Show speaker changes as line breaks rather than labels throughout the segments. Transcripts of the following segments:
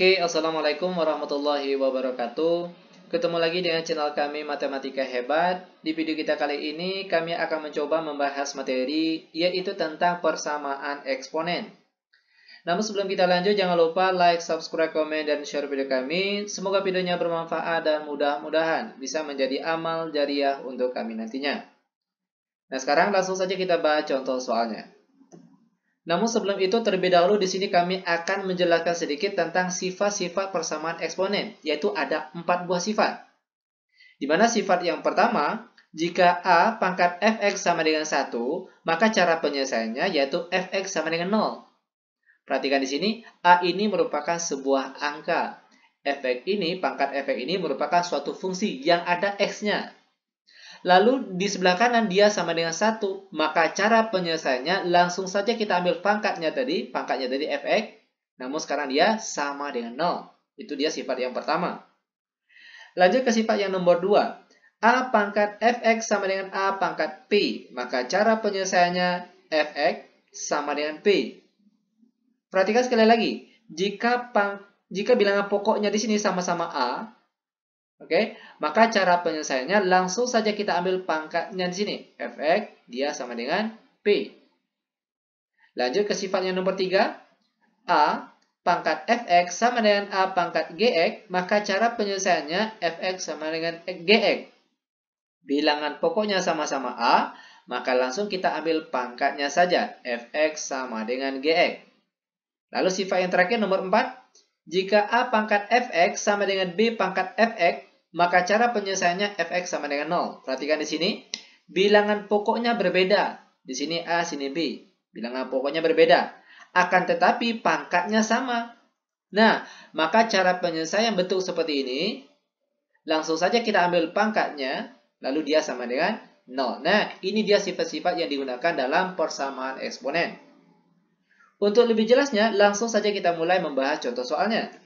Oke, Assalamualaikum warahmatullahi wabarakatuh. Ketemu lagi dengan channel kami Matematika Hebat. Di video kita kali ini, kami akan mencoba membahas materi, yaitu tentang persamaan eksponen. Namun sebelum kita lanjut, jangan lupa like, subscribe, komen, dan share video kami. Semoga videonya bermanfaat dan mudah-mudahan bisa menjadi amal jariah untuk kami nantinya. Nah, sekarang langsung saja kita bahas contoh soalnya. Namun sebelum itu terlebih dahulu di sini kami akan menjelaskan sedikit tentang sifat-sifat persamaan eksponen, yaitu ada 4 buah sifat. Di mana sifat yang pertama, jika A pangkat fx sama dengan 1, maka cara penyelesaiannya yaitu fx sama dengan 0. Perhatikan di sini, A ini merupakan sebuah angka. Pangkat fx ini merupakan suatu fungsi yang ada x-nya. Lalu di sebelah kanan dia sama dengan 1, maka cara penyelesaiannya langsung saja kita ambil pangkatnya tadi fx, namun sekarang dia sama dengan 0. Itu dia sifat yang pertama. Lanjut ke sifat yang nomor 2. A pangkat fx sama dengan A pangkat p, maka cara penyelesaiannya fx sama dengan p. Perhatikan sekali lagi, jika bilangan pokoknya di sini sama-sama A, oke, maka cara penyelesaiannya langsung saja kita ambil pangkatnya di sini. Fx dia sama dengan P. Lanjut ke sifat yang nomor 3. A pangkat Fx sama dengan A pangkat Gx, maka cara penyelesaiannya Fx sama dengan Gx. Bilangan pokoknya sama-sama A, maka langsung kita ambil pangkatnya saja. Fx sama dengan Gx. Lalu sifat yang terakhir nomor 4. Jika A pangkat Fx sama dengan B pangkat Fx, maka cara penyelesaiannya fx sama dengan 0. Perhatikan di sini, bilangan pokoknya berbeda. Di sini A, sini B. Bilangan pokoknya berbeda. Akan tetapi pangkatnya sama. Nah, maka cara penyelesaian bentuk seperti ini, langsung saja kita ambil pangkatnya, lalu dia sama dengan 0. Nah, ini dia sifat-sifat yang digunakan dalam persamaan eksponen. Untuk lebih jelasnya, langsung saja kita mulai membahas contoh soalnya.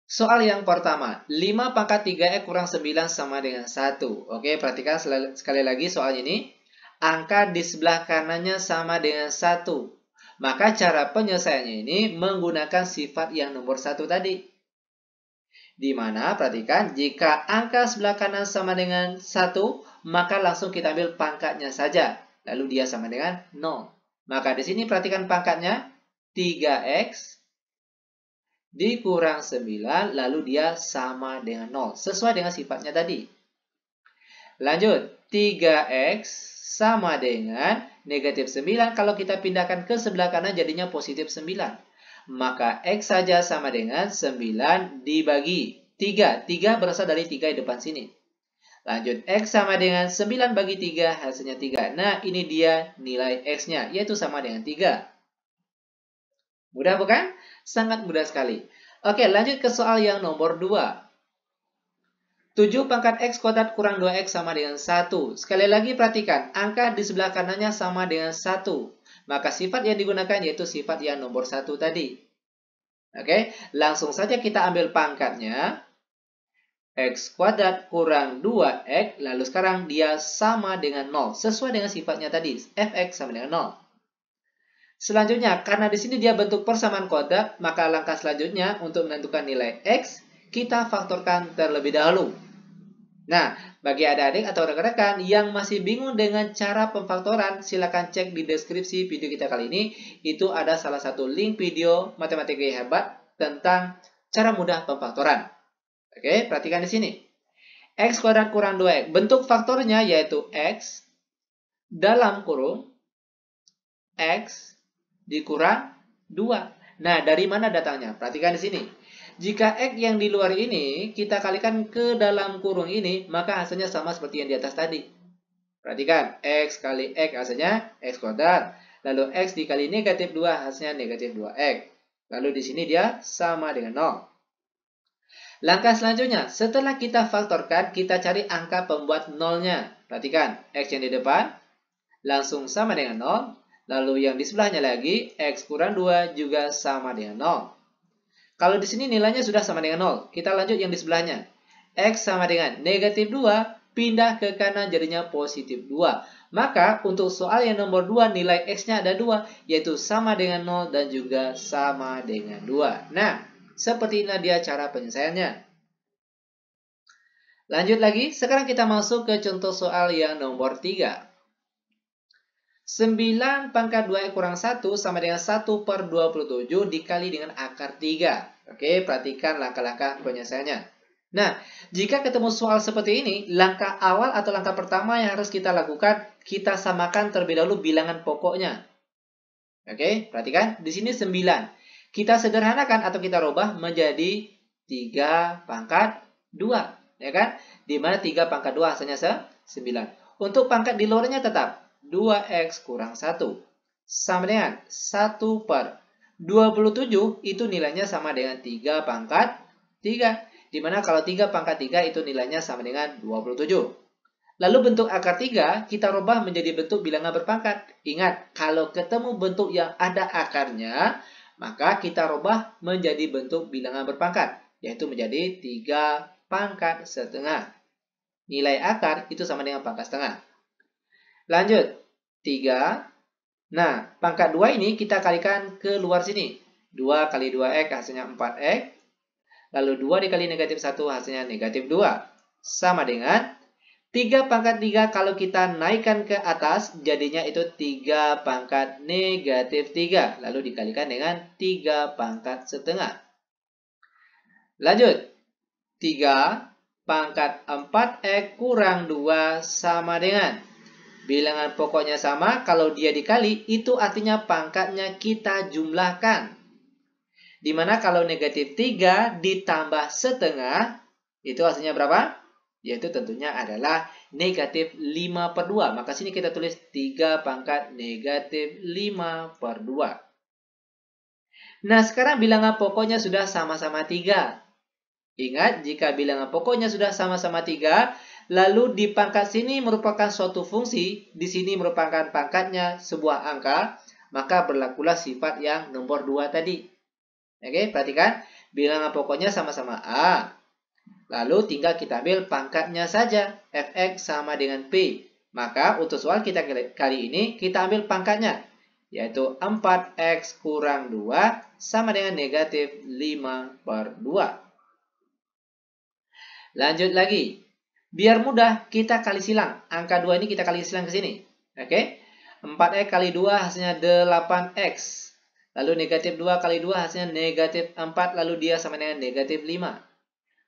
Soal yang pertama, 5 pangkat 3x kurang 9 sama dengan 1. Oke, perhatikan sekali lagi soal ini. Angka di sebelah kanannya sama dengan 1. Maka cara penyelesaiannya ini menggunakan sifat yang nomor 1 tadi. Di mana, perhatikan, jika angka sebelah kanan sama dengan 1, maka langsung kita ambil pangkatnya saja. Lalu dia sama dengan 0. Maka di sini perhatikan pangkatnya, 3x dikurang 9, lalu dia sama dengan 0. Sesuai dengan sifatnya tadi. Lanjut, 3x sama dengan negatif 9. Kalau kita pindahkan ke sebelah kanan jadinya positif 9. Maka x saja sama dengan 9 dibagi 3. 3 berasal dari 3 di depan sini. Lanjut, x sama dengan 9 bagi 3, hasilnya 3. Nah, ini dia nilai x-nya, yaitu sama dengan 3. Mudah bukan? Sangat mudah sekali. Oke, lanjut ke soal yang nomor 2. 7 pangkat x kuadrat kurang 2x sama dengan 1. Sekali lagi perhatikan, angka di sebelah kanannya sama dengan 1. Maka sifat yang digunakan yaitu sifat yang nomor 1 tadi. Oke, langsung saja kita ambil pangkatnya. X kuadrat kurang 2x, lalu sekarang dia sama dengan 0. Sesuai dengan sifatnya tadi, fx sama dengan 0. Selanjutnya, karena di sini dia bentuk persamaan kuadrat, maka langkah selanjutnya untuk menentukan nilai x, kita faktorkan terlebih dahulu. Nah, bagi adik-adik atau rekan-rekan yang masih bingung dengan cara pemfaktoran, silakan cek di deskripsi video kita kali ini. Itu ada salah satu link video Matematika Hebat tentang cara mudah pemfaktoran. Oke, perhatikan di sini. X kuadrat kurang 2x. Bentuk faktornya yaitu x dalam kurung x dikurang 2. Nah, dari mana datangnya? Perhatikan di sini. Jika x yang di luar ini kita kalikan ke dalam kurung ini, maka hasilnya sama seperti yang di atas tadi. Perhatikan, x kali x hasilnya x kuadrat. Lalu x dikali negatif 2 hasilnya negatif 2x. Lalu di sini dia sama dengan 0. Langkah selanjutnya, setelah kita faktorkan, kita cari angka pembuat nolnya. Perhatikan, x yang di depan langsung sama dengan 0. Lalu yang di sebelahnya lagi, x kurang 2 juga sama dengan 0. Kalau di sini nilainya sudah sama dengan 0. Kita lanjut yang di sebelahnya. X sama dengan negatif 2, pindah ke kanan jadinya positif 2. Maka untuk soal yang nomor 2 nilai X-nya ada 2, yaitu sama dengan 0 dan juga sama dengan 2. Nah, seperti inilah dia cara penyelesaiannya. Lanjut lagi, sekarang kita masuk ke contoh soal yang nomor 3. 9 pangkat 2 kurang 1 sama dengan 1/27 dikali dengan akar 3. Oke, perhatikan langkah-langkah penyelesaiannya. Nah, jika ketemu soal seperti ini, langkah awal atau langkah pertama yang harus kita lakukan, kita samakan terlebih dahulu bilangan pokoknya. Oke, perhatikan. Di sini 9. Kita sederhanakan atau kita rubah menjadi 3 pangkat 2. Ya kan? Di mana 3 pangkat 2 hasilnya 9. Untuk pangkat di luarnya tetap 2x kurang 1 sama dengan 1/27 itu nilainya sama dengan 3 pangkat 3. Dimana kalau 3 pangkat 3 itu nilainya sama dengan 27. Lalu bentuk akar 3 kita rubah menjadi bentuk bilangan berpangkat. Ingat, kalau ketemu bentuk yang ada akarnya, maka kita rubah menjadi bentuk bilangan berpangkat, yaitu menjadi 3 pangkat setengah. Nilai akar itu sama dengan pangkat setengah. Lanjut, 3. Nah, pangkat 2 ini kita kalikan ke luar sini. 2 kali 2x hasilnya 4x. Lalu 2 dikali negatif 1 hasilnya negatif 2. Sama dengan 3 pangkat 3 kalau kita naikkan ke atas, jadinya itu 3 pangkat negatif 3. Lalu dikalikan dengan 3 pangkat setengah. Lanjut, 3 pangkat 4x kurang 2 sama dengan bilangan pokoknya sama, kalau dia dikali, itu artinya pangkatnya kita jumlahkan. Dimana kalau negatif 3 ditambah setengah, itu hasilnya berapa? Yaitu tentunya adalah negatif 5/2. Maka sini kita tulis 3 pangkat negatif 5/2. Nah, sekarang bilangan pokoknya sudah sama-sama 3. Ingat, jika bilangan pokoknya sudah sama-sama 3, lalu di pangkat sini merupakan suatu fungsi, di sini merupakan pangkatnya sebuah angka, maka berlakulah sifat yang nomor 2 tadi. Oke, perhatikan, bilangan pokoknya sama-sama A. Lalu tinggal kita ambil pangkatnya saja, fx sama dengan P. Maka untuk soal kita kali ini, kita ambil pangkatnya, yaitu 4x kurang 2 sama dengan negatif 5/2. Lanjut lagi. Biar mudah, kita kali silang. Angka 2 ini kita kali silang ke sini. Oke? 4x kali 2 hasilnya 8x. Lalu negatif 2 kali 2 hasilnya negatif 4. Lalu dia sama dengan negatif 5.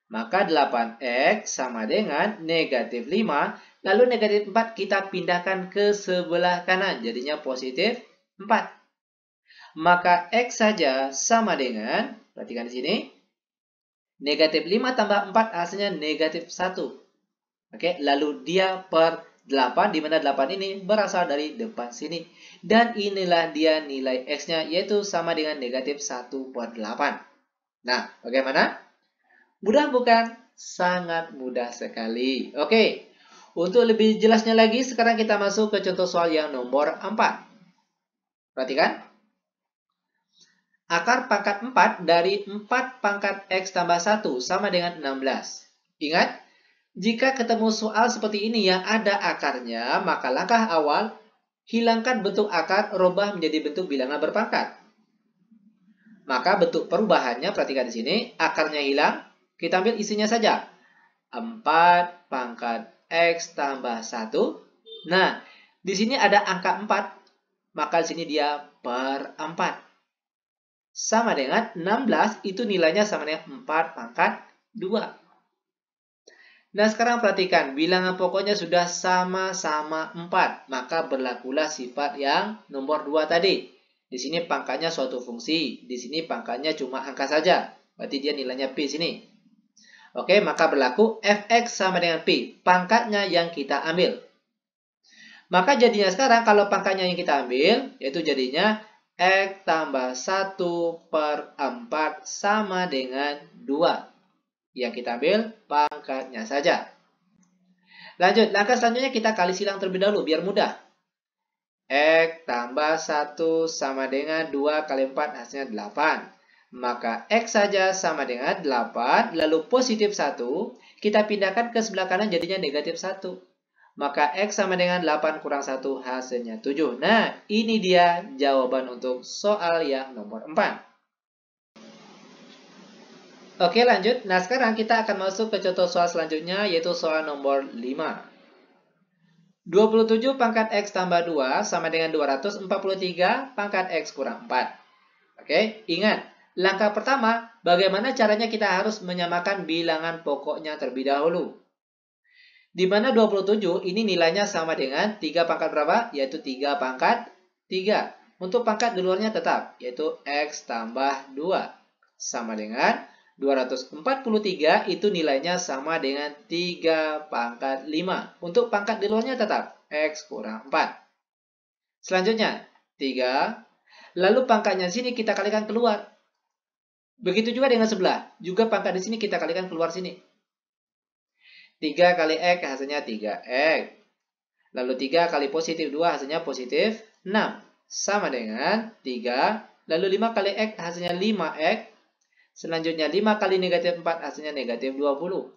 Maka 8x sama dengan negatif 5. Lalu negatif 4 kita pindahkan ke sebelah kanan. Jadinya positif 4. Maka x saja sama dengan, perhatikan di sini, negatif 5 tambah 4 hasilnya negatif 1. Oke, lalu dia per 8, di mana 8 ini berasal dari depan sini. Dan inilah dia nilai X-nya, yaitu sama dengan negatif 1/8. Nah, bagaimana? Mudah bukan? Sangat mudah sekali. Oke, untuk lebih jelasnya lagi, sekarang kita masuk ke contoh soal yang nomor 4. Perhatikan. Akar pangkat 4 dari 4 pangkat X tambah 1 sama dengan 16. Ingat, jika ketemu soal seperti ini yang ada akarnya, maka langkah awal, hilangkan bentuk akar, rubah menjadi bentuk bilangan berpangkat. Maka bentuk perubahannya, perhatikan di sini, akarnya hilang, kita ambil isinya saja. 4 pangkat X tambah 1. Nah, di sini ada angka 4, maka di sini dia per 4. Sama dengan 16, itu nilainya sama dengan 4 pangkat 2. Nah, sekarang perhatikan, bilangan pokoknya sudah sama-sama 4, maka berlakulah sifat yang nomor 2 tadi. Di sini pangkatnya suatu fungsi, di sini pangkatnya cuma angka saja, berarti dia nilainya P sini. Oke, maka berlaku fx sama dengan P, pangkatnya yang kita ambil. Maka jadinya sekarang kalau pangkatnya yang kita ambil, yaitu jadinya X tambah 1/4 sama dengan 2. Yang kita ambil pangkatnya saja. Lanjut, langkah selanjutnya kita kali silang terlebih dahulu biar mudah. X tambah 1 sama dengan 2 kali 4 hasilnya 8. Maka X saja sama dengan 8, lalu positif 1, kita pindahkan ke sebelah kanan jadinya negatif 1. Maka X sama dengan 8 kurang 1 hasilnya 7. Nah, ini dia jawaban untuk soal yang nomor 4. Oke, lanjut. Nah, sekarang kita akan masuk ke contoh soal selanjutnya, yaitu soal nomor 5. 27 pangkat X tambah 2 sama dengan 243 pangkat X kurang 4. Oke, ingat. Langkah pertama, bagaimana caranya kita harus menyamakan bilangan pokoknya terlebih dahulu. Di mana 27 ini nilainya sama dengan 3 pangkat berapa? Yaitu 3 pangkat 3. Untuk pangkat di luarnya tetap, yaitu X tambah 2. Sama dengan 243 itu nilainya sama dengan 3 pangkat 5. Untuk pangkat di luarnya tetap, X kurang 4. Selanjutnya, 3. Lalu pangkatnya sini kita kalikan keluar. Begitu juga dengan sebelah. Juga pangkat di sini kita kalikan keluar sini. 3 kali X hasilnya 3X. Lalu 3 kali positif 2 hasilnya positif 6. Sama dengan 3. Lalu 5 kali X hasilnya 5X. Selanjutnya 5 kali negatif 4 hasilnya negatif 20.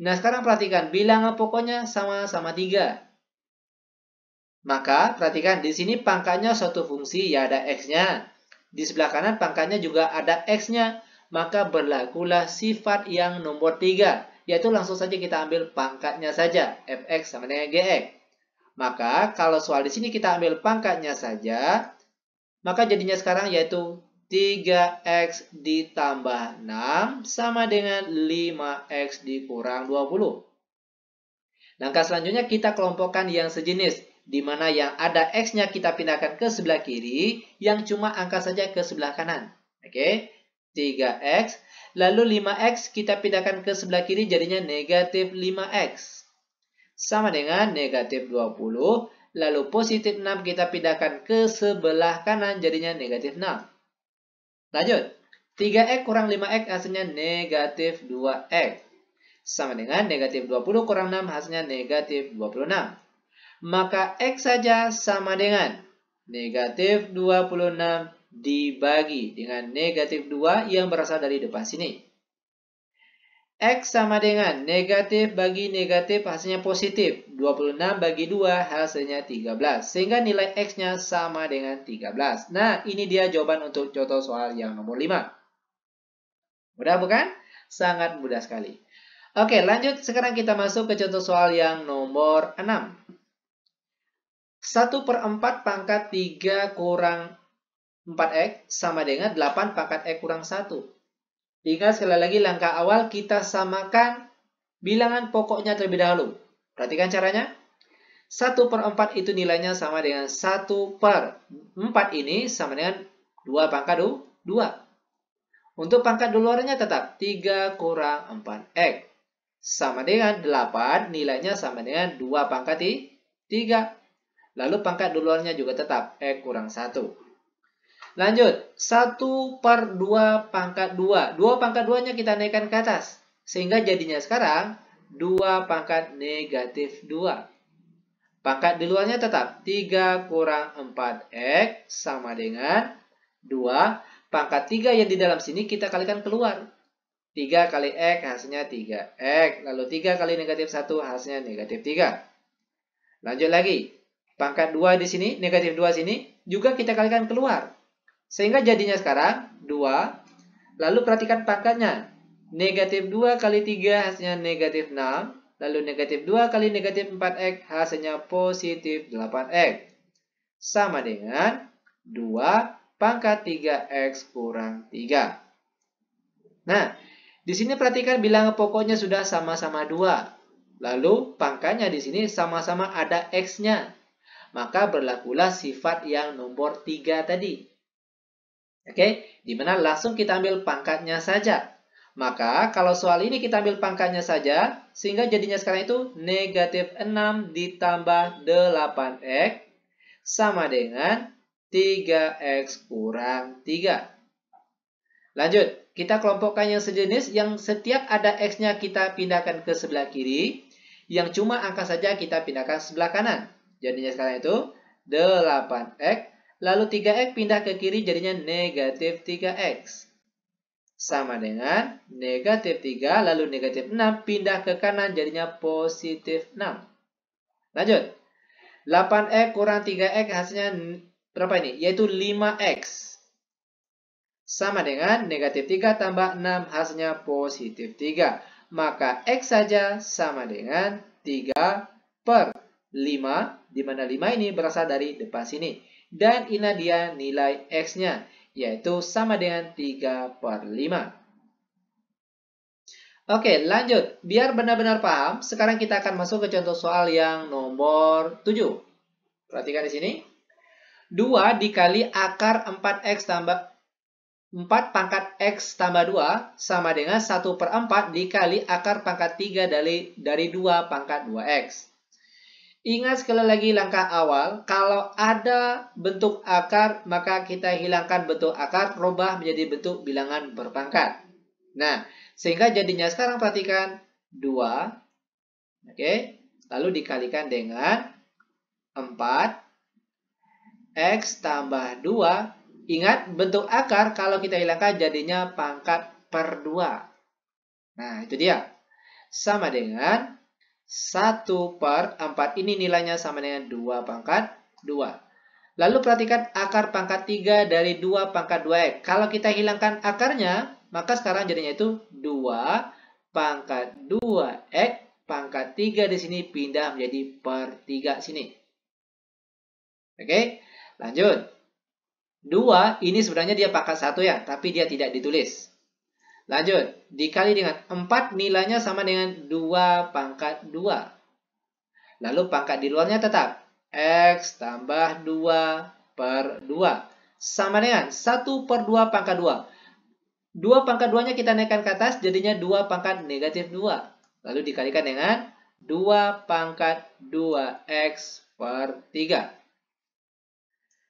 Nah, sekarang perhatikan bilangan pokoknya sama-sama 3. Maka perhatikan di sini pangkatnya suatu fungsi ya ada X-nya. Di sebelah kanan pangkatnya juga ada X-nya. Maka berlakulah sifat yang nomor 3. Yaitu langsung saja kita ambil pangkatnya saja. Fx sama dengan Gx. Maka kalau soal di sini kita ambil pangkatnya saja. Maka jadinya sekarang yaitu 3x ditambah 6 sama dengan 5x dikurang 20. Langkah selanjutnya kita kelompokkan yang sejenis. Di mana yang ada x-nya kita pindahkan ke sebelah kiri. Yang cuma angka saja ke sebelah kanan. Oke. 3x. Lalu 5x kita pindahkan ke sebelah kiri jadinya negatif 5x. Sama dengan negatif 20. Lalu positif 6 kita pindahkan ke sebelah kanan jadinya negatif 6. Lanjut. 3x kurang 5x hasilnya negatif 2x. Sama dengan negatif 20 kurang 6 hasilnya negatif 26. Maka x saja sama dengan negatif 26 dibagi dengan negatif 2 yang berasal dari depan sini. X sama dengan negatif bagi negatif hasilnya positif. 26 bagi 2 hasilnya 13. Sehingga nilai X-nya sama dengan 13. Nah, ini dia jawaban untuk contoh soal yang nomor 5. Mudah bukan? Sangat mudah sekali. Oke, lanjut. Sekarang kita masuk ke contoh soal yang nomor 6. 1/4 pangkat 3 kurang 4x sama dengan 8 pangkat x kurang 1. Ingat sekali lagi langkah awal kita samakan bilangan pokoknya terlebih dahulu. Perhatikan caranya. 1/4 itu nilainya sama dengan 1/4 ini sama dengan 2 pangkat 2. Untuk pangkat di luarnya tetap 3 kurang 4x. Sama dengan 8 nilainya sama dengan 2 pangkat 3. Lalu pangkat di luarnya juga tetap x kurang 1. Lanjut, 1/2 pangkat 2. 2 pangkat 2-nya kita naikkan ke atas. Sehingga jadinya sekarang 2 pangkat negatif 2. Pangkat di luarnya tetap 3 kurang 4x sama dengan 2. Pangkat 3 yang di dalam sini kita kalikan keluar. 3 kali x hasilnya 3x. Lalu 3 kali negatif 1 hasilnya negatif 3. Lanjut lagi. Pangkat 2 di sini, negatif 2 sini, juga kita kalikan keluar. Sehingga jadinya sekarang 2. Lalu perhatikan pangkatnya. Negatif 2 kali 3 hasilnya negatif 6. Lalu negatif 2 kali negatif 4x hasilnya positif 8x. Sama dengan 2 pangkat 3x kurang 3. Nah, di sini perhatikan bilangan pokoknya sudah sama-sama 2. Lalu pangkatnya di sini sama-sama ada x-nya. Maka berlakulah sifat yang nomor 3 tadi. Oke, dimana langsung kita ambil pangkatnya saja. Maka kalau soal ini kita ambil pangkatnya saja, sehingga jadinya sekarang itu negatif 6 ditambah 8x sama dengan 3x kurang 3. Lanjut, kita kelompokkan yang sejenis yang setiap ada x-nya kita pindahkan ke sebelah kiri, yang cuma angka saja kita pindahkan sebelah kanan. Jadinya sekarang itu 8x. Lalu 3x pindah ke kiri jadinya negatif 3x. Sama dengan negatif 3, lalu negatif 6 pindah ke kanan jadinya positif 6. Lanjut. 8X kurang 3X hasilnya berapa ini? Yaitu 5X. Sama dengan negatif 3 tambah 6 hasilnya positif 3. Maka X saja sama dengan 3 per 5. Di mana 5 ini berasal dari depan sini. Dan ini dia nilai X-nya. Yaitu sama dengan 3 per 5. Oke, lanjut. Biar benar-benar paham, sekarang kita akan masuk ke contoh soal yang nomor 7. Perhatikan di sini. 2 dikali akar 4X tambah 4 pangkat X tambah 2 sama dengan 1 per 4 dikali akar pangkat 3 dari 2 pangkat 2X. Ingat sekali lagi langkah awal, kalau ada bentuk akar, maka kita hilangkan bentuk akar, rubah menjadi bentuk bilangan berpangkat. Nah, sehingga jadinya sekarang perhatikan 2, oke, lalu dikalikan dengan 4, X tambah 2. Ingat, bentuk akar kalau kita hilangkan jadinya pangkat per 2. Nah, itu dia. Sama dengan 1 per 4. Ini nilainya sama dengan 2 pangkat 2. Lalu perhatikan akar pangkat 3 dari 2 pangkat 2X. Kalau kita hilangkan akarnya, maka sekarang jadinya itu 2 pangkat 2X pangkat 3 di sini pindah menjadi per 3 sini. Oke, lanjut. 2 ini sebenarnya dia pangkat 1 ya, tapi dia tidak ditulis. Lanjut, dikali dengan 4 nilainya sama dengan 2 pangkat 2. Lalu pangkat di luarnya tetap X tambah 2 per 2. Sama dengan 1 per 2 pangkat 2. 2 pangkat 2-nya kita naikkan ke atas, jadinya 2 pangkat negatif 2. Lalu dikalikan dengan 2 pangkat 2X per 3.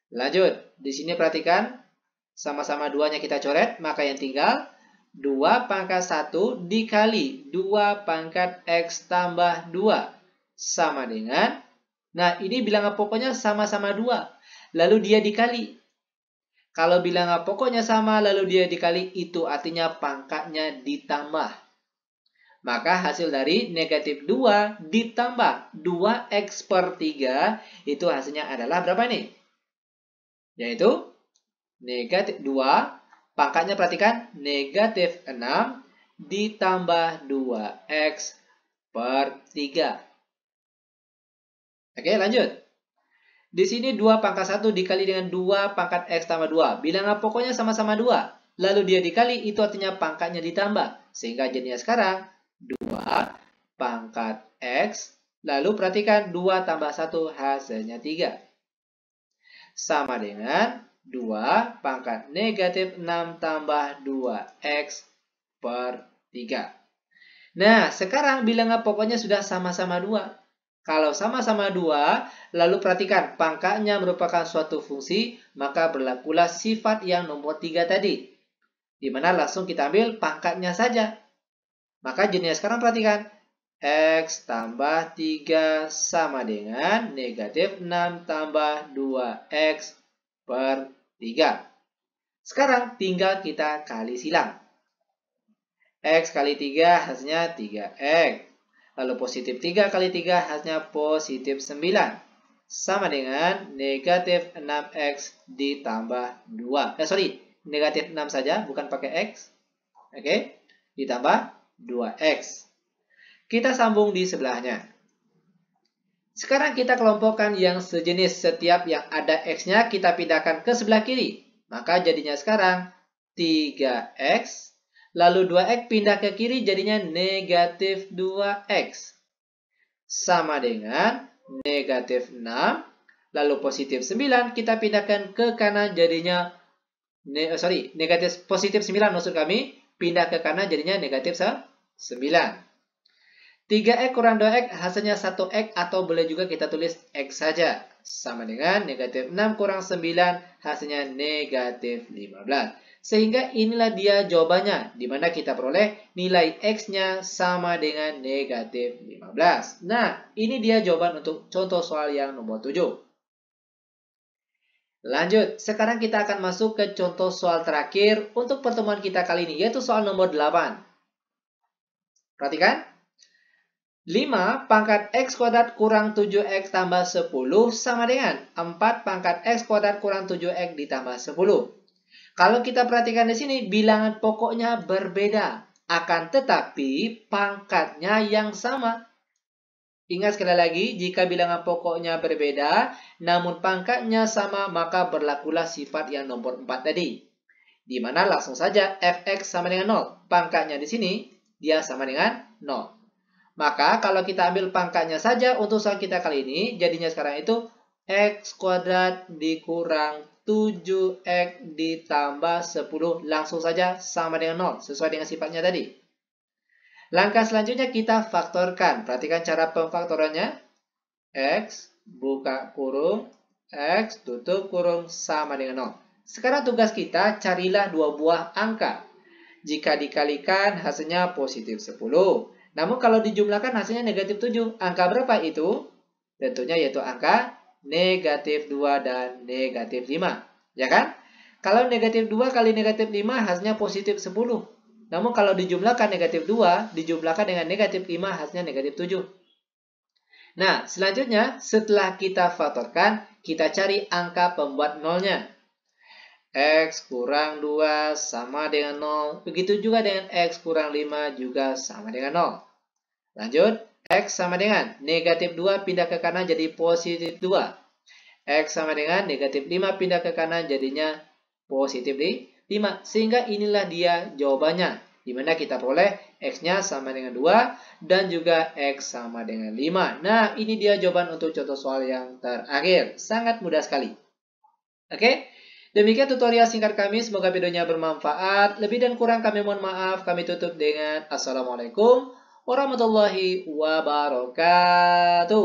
Lanjut, di sini perhatikan, sama-sama 2-nya kita coret, maka yang tinggal 2 pangkat 1 dikali 2 pangkat X tambah 2. Sama dengan, nah ini bilangan pokoknya sama-sama 2, lalu dia dikali. Kalau bilangan pokoknya sama, lalu dia dikali, itu artinya pangkatnya ditambah. Maka hasil dari negatif 2 ditambah 2X per 3, itu hasilnya adalah berapa nih? Yaitu negatif 2, pangkatnya perhatikan negatif 6 ditambah 2X per 3. Oke, lanjut. Di sini 2 pangkat 1 dikali dengan 2 pangkat X tambah 2. Bilangan pokoknya sama-sama 2. Lalu dia dikali, itu artinya pangkatnya ditambah. Sehingga jadinya sekarang 2 pangkat X. Lalu perhatikan 2 tambah 1 hasilnya 3. Sama dengan 2 pangkat negatif 6 tambah 2X per 3. Nah, sekarang bilangan pokoknya sudah sama-sama 2. Kalau sama-sama 2, lalu perhatikan pangkatnya merupakan suatu fungsi, maka berlakulah sifat yang nomor 3 tadi. Di mana langsung kita ambil pangkatnya saja. Maka jadinya sekarang perhatikan. X tambah 3 sama dengan negatif 6 tambah 2X per 3. Sekarang tinggal kita kali silang. X kali 3 hasilnya 3X. Lalu positif 3 kali 3 hasilnya positif 9. Sama dengan negatif 6X ditambah 2. Negatif 6 saja, bukan pakai X. Oke, ditambah 2X. Kita sambung di sebelahnya. Sekarang kita kelompokkan yang sejenis. Setiap yang ada X-nya kita pindahkan ke sebelah kiri. Maka jadinya sekarang 3X. Lalu 2X pindah ke kiri jadinya negatif 2X. Sama dengan negatif 6. Lalu positif 9 kita pindahkan ke kanan jadinya negatif positif 9 maksud kami. Pindah ke kanan jadinya negatif 9. 3X kurang 2X hasilnya 1X atau boleh juga kita tulis X saja. Sama dengan negatif 6 kurang 9 hasilnya negatif 15. Sehingga inilah dia jawabannya. Di mana kita peroleh nilai X-nya sama dengan negatif 15. Nah, ini dia jawaban untuk contoh soal yang nomor 7. Lanjut, sekarang kita akan masuk ke contoh soal terakhir untuk pertemuan kita kali ini, yaitu soal nomor 8. Perhatikan. 5 pangkat X kuadrat kurang 7X tambah 10 sama dengan 4 pangkat X kuadrat kurang 7X ditambah 10. Kalau kita perhatikan di sini, bilangan pokoknya berbeda. Akan tetapi, pangkatnya yang sama. Ingat sekali lagi, jika bilangan pokoknya berbeda, namun pangkatnya sama, maka berlakulah sifat yang nomor 4 tadi. Di mana langsung saja fx sama dengan 0. Pangkatnya di sini, dia sama dengan 0. Maka kalau kita ambil pangkatnya saja untuk soal kita kali ini, jadinya sekarang itu x kuadrat dikurang 7x ditambah 10 langsung saja sama dengan 0, sesuai dengan sifatnya tadi. Langkah selanjutnya kita faktorkan. Perhatikan cara pemfaktorannya. X buka kurung, X tutup kurung sama dengan 0. Sekarang tugas kita carilah dua buah angka. Jika dikalikan hasilnya positif 10. Namun kalau dijumlahkan hasilnya negatif 7. Angka berapa itu? Tentunya yaitu angka negatif 2 dan negatif 5. Ya kan? Kalau negatif 2 kali negatif 5 hasilnya positif 10. Namun kalau dijumlahkan negatif 2, dijumlahkan dengan negatif 5 hasilnya negatif 7. Nah, selanjutnya setelah kita faktorkan, kita cari angka pembuat nolnya. X kurang 2 sama dengan 0. Begitu juga dengan X kurang 5 juga sama dengan 0. Lanjut, X sama dengan negatif 2 pindah ke kanan jadi positif 2. X sama dengan negatif 5 pindah ke kanan jadinya positif 5. Sehingga inilah dia jawabannya. Dimana kita peroleh X-nya sama dengan 2 dan juga X sama dengan 5. Nah, ini dia jawaban untuk contoh soal yang terakhir. Sangat mudah sekali. Oke? Demikian tutorial singkat kami, semoga videonya bermanfaat. Lebih dan kurang kami mohon maaf. Kami tutup dengan Assalamualaikum warahmatullahi wabarakatuh.